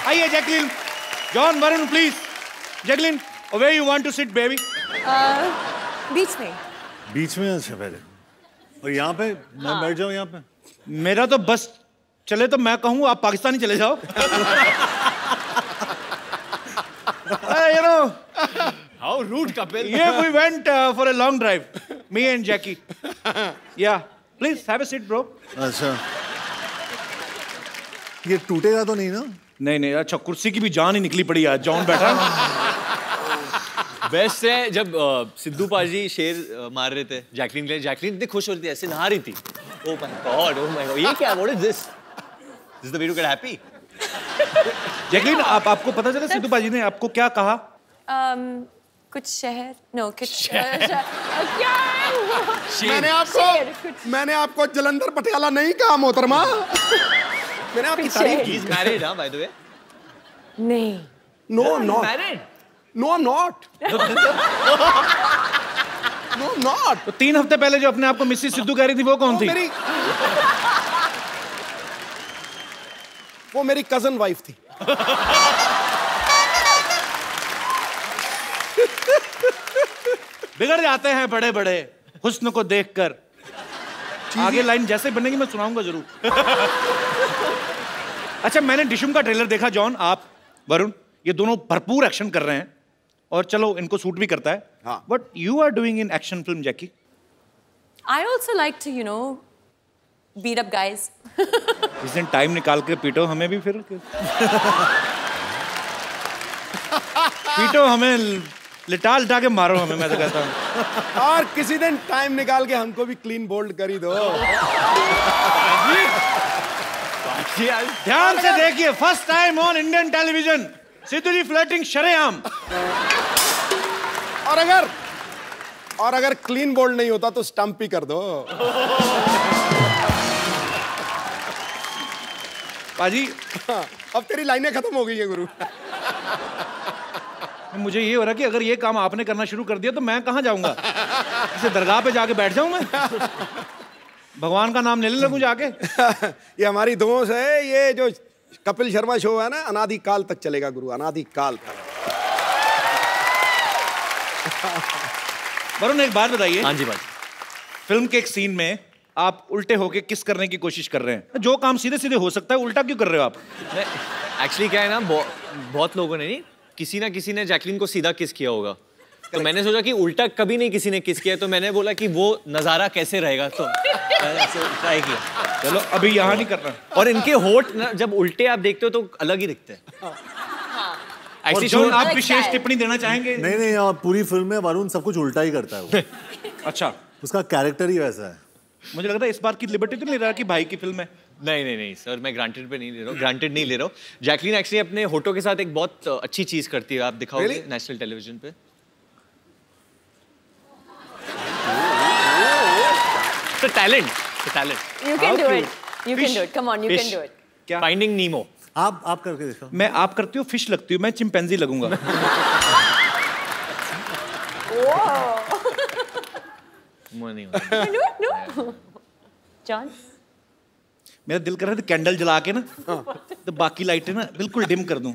आइए Jacqueline, John, Varun please. Jacqueline, where you want to sit baby? बीच में। बीच में अच्छा पहले। और यहाँ पे मैं बैठ जाऊँ यहाँ पे? मेरा तो बस चले तो मैं कहूँ आप पाकिस्तानी चले जाओ। You know, how rude couple. Yeah, we went for a long drive, me and Jackie. Yeah, please have a seat, bro. अच्छा, ये टूटेगा तो नहीं ना? नहीं, अच्छा कुर्सी की भी जान ही निकली पड़ी आज, जॉन बैठा। बेस्ट है जब सिद्धू पाजी शेर मार रहे थे जैकलिन के लिए, जैकलिन इतनी खुश हो रही थी, ऐसे नहा रही थी। Oh my God, ये क्या? What is this? This is the way to get happy. Jacqueline, आपको पता चला सिद्धू पाजी ने आपको क्या कहा? कुछ शहर, नो कुछ मैंने आपको जलंधर पटियाला नहीं कहा मोहतरमा। मैंने आपकी तारीफ की। He's married, huh, by the way? नहीं। No, I'm not. Married? No, I'm not. No, I'm not. तो 3 हफ्ते पहले जो अपने आप को मिसेस सिद्धू कह रही थी वो कौन थी? वो मेरी कजन वाइफ थी। बिगड़ जाते हैं बड़े बड़े हुस्न को देखकर। आगे लाइन जैसे बनेगी मैं सुनाऊंगा जरूर। अच्छा, मैंने डिशुम का ट्रेलर देखा। जॉन, आप, वरुण, ये दोनों भरपूर एक्शन कर रहे हैं और चलो इनको सूट भी करता है। हाँ। What you are doing in action film, Jackie? I also like to, you know, beat up guys. इस दिन टाइम निकाल के पीटो हमें भी फिर। पीटो हमें, लिटा लिटा के मारो हमें, मैं तो कहता हूँ। और किसी दिन टाइम निकाल के हमको भी क्लीन बोल्ड कर ही दो। ध्यान से देखिए, first time on Indian television, Sidhu ji flirting शरेआम। और अगर क्लीन बोल्ड नहीं होता तो स्टंप ही कर दो। पाजी, अब तेरी लाइनें खत्म हो गई है गुरु। मुझे ये हो रहा कि अगर ये काम आपने करना शुरू कर दिया तो मैं कहाँ जाऊंगा? इसे दरगाह पे जाके बैठ जाऊं मैं? भगवान का नाम लेने लगूं जाके? ये हमारी दोस्त है, ये जो कपिल शर्मा शो है ना, अनादि काल तक चलेगा गुरु, अनादि काल तक। वरुण, एक बात बताइए। हाँ जी भाई। फिल्म के एक सीन में आप उल्टे होके किस करने की कोशिश कर रहे हैं? जो काम सीधे सीधे हो सकता है उल्टा क्यों कर रहे हो आप? एक्चुअली क्या है ना, बहुत लोगों ने नहीं, किसी ना किसी ने जैकलिन को सीधा किस किया होगा, तो मैंने सोचा कि उल्टा कभी नहीं किसी ने किस किया, तो मैंने बोला कि वो नजारा कैसे रहेगा, तो ट्राई किया। चलो अभी यहाँ नहीं करना। और इनके होठ ना जब उल्टे आप देखते हो तो अलग ही दिखते हैं। और जॉन, आप विशेष टिप्पणी देना चाहेंगे? नहीं, पूरी फिल्म में वरुण सब कुछ उल्टा ही करता है वो। अच्छा, उसका कैरेक्टर ही वैसा है। मुझे लगता है इस बार की लिबर्टी तो नहीं रहा कि भाई की फिल्म है। नहीं सर, मैं ग्रांटेड पे नहीं ले रहा हूँ, ग्रांटेड नहीं ले रहा हूँ। जैकलिन एक्चुअली अपने होठों के साथ एक बहुत अच्छी चीज करती है, आप दिखाओगे नेशनल टेलीविजन पे। Talent. You can do it. You can do it. Come on, you can do it. क्या? फाइंडिंग नीमो। आप करके देखो। मैं आप करती हूँ, फिश लगती हूँ, मैं चिंपैंजी लगूंगा। No. John? मेरा दिल कर रहा था कैंडल जला के ना तो बाकी लाइटें ना बिल्कुल डिम कर दूं,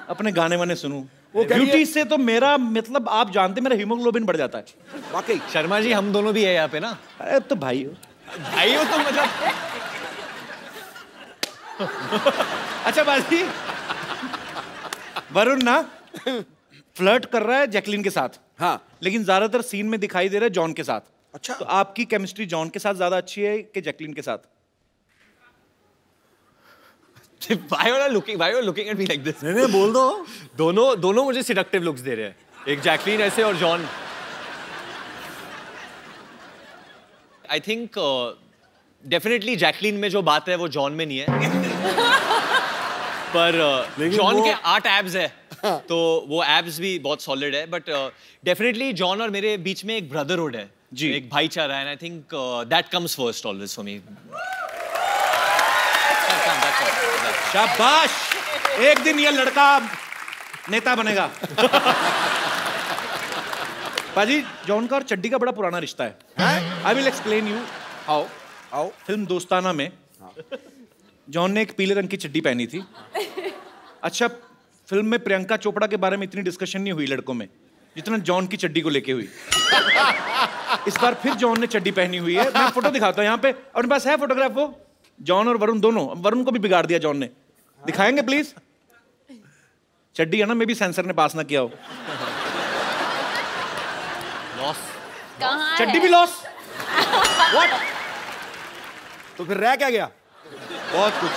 अपने गाने वाने सुनूं। ब्यूटी से तो मेरा मतलब आप जानते, मेरा हीमोग्लोबिन बढ़ जाता है। वाकई शर्मा जी, हम दोनों भी है यहाँ पे ना। अरे तो भाई हो तो मतलब। अच्छा बाजी, वरुण ना फ्लर्ट कर रहा है जैकलिन के साथ। हाँ, लेकिन ज्यादातर सीन में दिखाई दे रहा है जॉन के साथ। अच्छा, तो आपकी केमिस्ट्री जॉन के साथ ज्यादा अच्छी है कि जैकलिन के साथ? Why are you looking at me like this? नहीं, बोल दो। दोनों मुझे seductive looks दे रहे हैं, एक जैकलिन ऐसे और John. I think definitely Jacqueline में जो बात है वो जॉन में नहीं है। पर जॉन के 8 एब्स है, तो वो एब्स भी बहुत सॉलिड है, बट डेफिनेटली जॉन और मेरे बीच में एक ब्रदरहुड है जी, एक भाईचारा है, and I think that comes first always for me. शाबाश, एक दिन ये लड़का नेता बनेगा। पाजी, जॉन का और चड्डी का बड़ा पुराना रिश्ता है। I will explain you how. Film दोस्ताना में जॉन ने एक पीले रंग की चड्डी पहनी थी अच्छा, फिल्म में प्रियंका चोपड़ा के बारे में इतनी डिस्कशन नहीं हुई लड़कों में जितना जॉन की चड्डी को लेके हुई। इस बार फिर जॉन ने चड्डी पहनी हुई है। मैं फोटो दिखाता हूँ यहाँ पे, अपने पास है फोटोग्राफ वो, जॉन और वरुण दोनों। वरुण को भी बिगाड़ दिया जॉन ने। दिखाएंगे प्लीज? चड्डी है ना, मे भी सेंसर ने पास ना किया हो। लॉस। कहाँ चड्डी भी लॉस। व्हाट? तो फिर रह क्या गया? बहुत कुछ।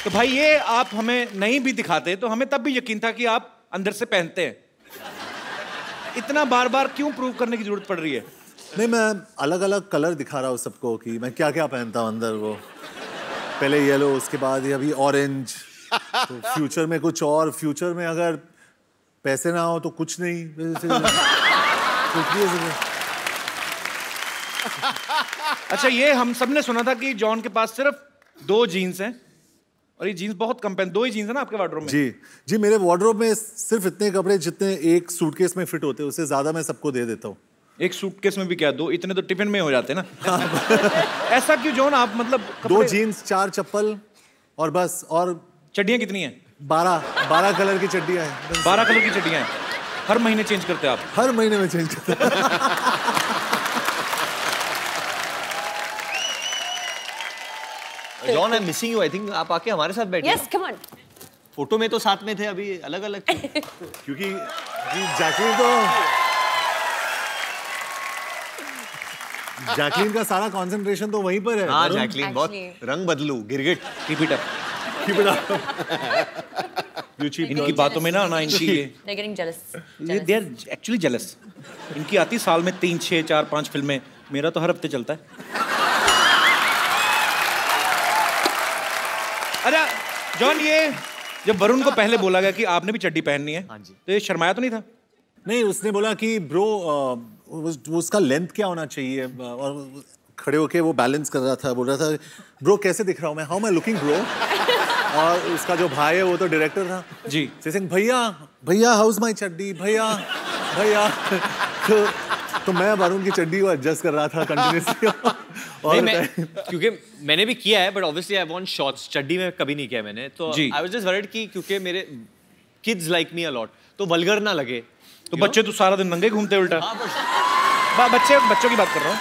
तो भाई ये आप हमें नहीं भी दिखाते तो हमें तब भी यकीन था कि आप अंदर से पहनते हैं। इतना बार बार क्यों प्रूव करने की जरूरत पड़ रही है? नहीं, मैं अलग अलग कलर दिखा रहा हूँ सबको कि मैं क्या क्या पहनता हूँ अंदर। वो पहले येलो, उसके बाद ये अभी ऑरेंज, तो फ्यूचर में कुछ और। फ्यूचर में अगर पैसे ना हो तो कुछ नहीं। अच्छा, ये हम सब ने सुना था कि जॉन के पास सिर्फ 2 जीन्स हैं और ये जीन्स बहुत कम पहन। 2 ही जीन्स है ना आपके वार्डरोब में? जी जी, मेरे वार्डरोब में सिर्फ इतने कपड़े जितने एक सूटकेस में फिट होते हैं, उससे ज्यादा मैं सबको दे देता हूँ। एक सूटकेस में भी क्या 2? इतने तो टिफिन में हो जाते हैं ना। ऐसा क्यों जॉन? आप मतलब 2 जीन्स, 4 चप्पल और बस। और चड्डियां कितनी हैं? 12 कलर की चड्डियां हैं। 12 कलर की चड्डियां हैं। हर महीने चेंज करते हैं आप? हर महीने में चेंज करता हूं। John, I am missing you. I think आप आके हमारे साथ बैठे। Yes, come on. फोटो में तो साथ में थे, अभी अलग अलग। क्योंकि जैकलीन का सारा कंसंट्रेशन तो वहीं पर है। हाँ, जैकलीन बहुत रंग बदलू, गिरगिट। Keep it up. इनकी बातों में ना इनकी They're getting jealous. ये दे आर एक्चुअली जेलस। इनकी आती साल में 3, 6, 4, 5 फिल्में। मेरा तो हर हफ्ते चलता है। अरे जॉन, ये जब वरुण को पहले बोला गया कि आपने भी चड्डी पहननी है, तो ये शर्माया तो नहीं था? नहीं, उसने बोला कि ब्रो उसका लेंथ क्या होना चाहिए, और खड़े होके वो बैलेंस कर रहा था। बोल रहा था ब्रो कैसे दिख रहा हूँ मैं, how am I looking bro. और उसका जो भाई है वो तो डायरेक्टर था जी। सिंह, भैया हाउ इज माय चड्डी, भैया। तो मैं वरुण की चड्डी को एडजस्ट कर रहा था कंटिन्यूअसली। और क्योंकि मैंने भी किया है, but obviously I want shorts. चड्डी में कभी नहीं किया मैंने, तो आई वाज जस्ट वरीड कि क्योंकि मेरे kids like me a lot, तो वल्गर ना लगे। तो बच्चे तो सारा दिन नंगे घूमते उल्टा। बच्चों की बात कर रहा हूँ।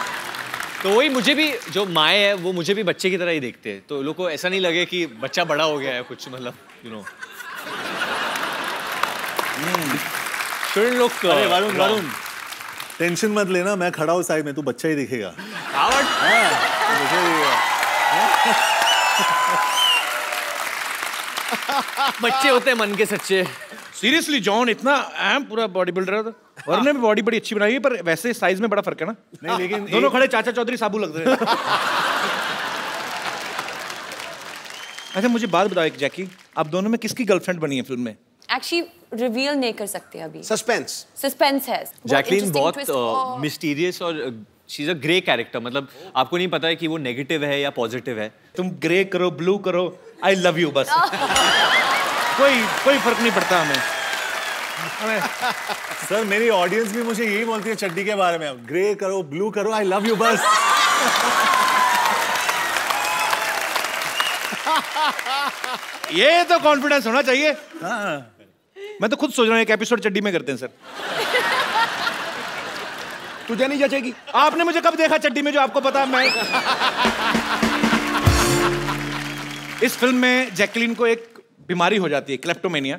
तो वही, मुझे भी जो माए है वो मुझे भी बच्चे की तरह ही देखते हैं, तो लोगों को ऐसा नहीं लगे कि बच्चा बड़ा हो गया है कुछ, मतलब यू नो। Shouldn't look. अरे वरुण टेंशन मत लेना, मैं खड़ा हूँ साइड में, तू बच्चा ही दिखेगा। बच्चे होते हैं मन के सच्चे। सीरियसली जॉन इतना अहम पूरा बॉडी बिल्डर था। वरुण ने भी बॉडी बड़ी अच्छी बनाई है, पर वैसे साइज में बड़ा फर्क है ना। नहीं, लेकिन दोनों खड़े चाचा चौधरी साबू लग रहे हैं। अच्छा, मुझे बात बताओ एक, जैकी, आप दोनों में किसकी गर्लफ्रेंड बनी है फिल्म में? Actually, reveal नहीं कर सकते अभी। सस्पेंस है। जैकलीन बहुत मिस्टीरियस और she is a grey character. मतलब आपको नहीं पता है कि वो नेगेटिव है या पॉजिटिव है। तुम ग्रे करो, ब्लू करो, आई लव यू बस। कोई फर्क नहीं पड़ता हमें। सर, मेरी ऑडियंस भी मुझे यही बोलती है चड्डी के बारे में, ग्रे करो, ब्लू करो, आई लव यू बस। ये तो कॉन्फिडेंस होना चाहिए। मैं तो खुद सोच रहा हूँ एक एपिसोड चड्डी में करते हैं सर। तुझे नहीं जचेगी। आपने मुझे कब देखा चड्डी में जो आपको पता? मैं इस फिल्म में जैकलीन को एक बीमारी हो जाती है, क्लेप्टोमेनिया,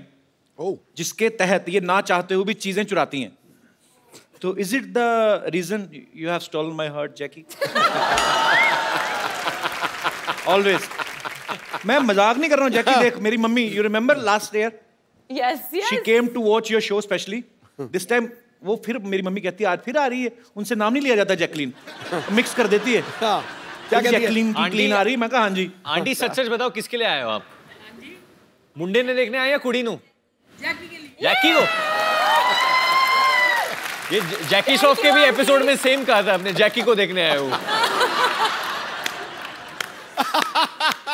जिसके तहत ये ना चाहते हुए भी चीजें चुराती हैं। तो is it the reason you have stolen my heart Jackie? Always. मैं मजाक नहीं कर रहा हूँ जैकी। देख मेरी mummy, you remember last year she came to watch your show specially. This time वो फिर मेरी मम्मी कहती है आज फिर आ रही है, उनसे नाम नहीं लिया जाता जैकलीन, मिक्स कर देती है। क्या कहती है? जैकलीन की क्लीन आ रही। मैं कहा हाँ जी। आंटी सच सच बताओ किसके लिए आए हो आप? मुंडे ने देखने आए या कुड़ी नु? जैकी को। ये जैकी श्रॉफ के भी एपिसोड में सेम कहा था आपने, जैकी को देखने आए हो।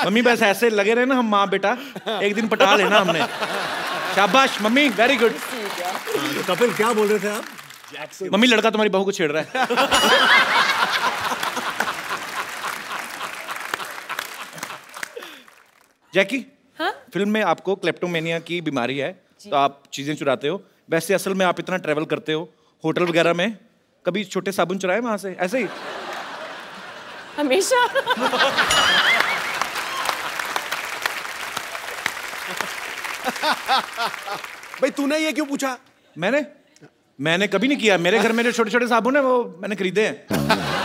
मम्मी बस ऐसे लगे रहे ना हम माँ बेटा, एक दिन पटा लेना हमने। शाबाश मम्मी, वेरी गुड। कपिल क्या बोल रहे थे आप? मम्मी लड़का तुम्हारी बहू को छेड़ रहा है। जैकी, हाँ? फिल्म में आपको क्लेप्टोमेनिया की बीमारी है, तो आप चीजें चुराते हो। वैसे असल में आप इतना ट्रेवल करते हो, होटल वगैरह में कभी छोटे साबुन चुराए वहां से, ऐसे ही? हमेशा। भाई तूने ये क्यों पूछा? मैंने कभी नहीं किया। मेरे घर में जो छोटे छोटे साबुन है वो मैंने खरीदे हैं।